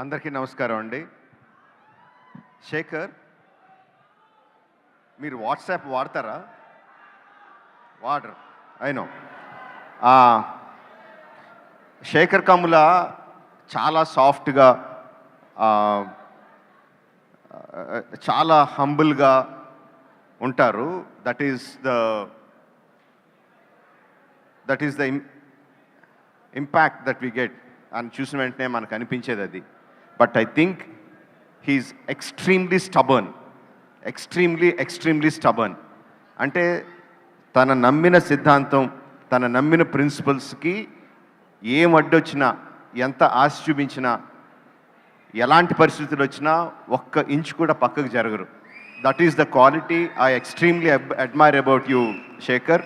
అందరికీ నమస్కారం అండి. శేఖర్, మీరు వాట్సాప్ వాడతారా? వాడరు, అయినో. శేఖర్ కమ్ముల చాలా సాఫ్ట్గా, చాలా హంబుల్గా ఉంటారు. That is the impact that we get అని చూసిన వెంటనే మనకు అనిపించేది అది. But I think he is extremely stubborn. అంటే తన నమ్మిన సిద్ధాంతం, తన నమ్మిన ప్రిన్సిపల్స్కి ఏం అడ్డొచ్చినా, ఎంత ఆశ చూపించినా, ఎలాంటి పరిస్థితులు వచ్చినా ఒక్క ఇంచు కూడా పక్కకు జరగరు. That is the quality I extremely admire about you, Shekhar.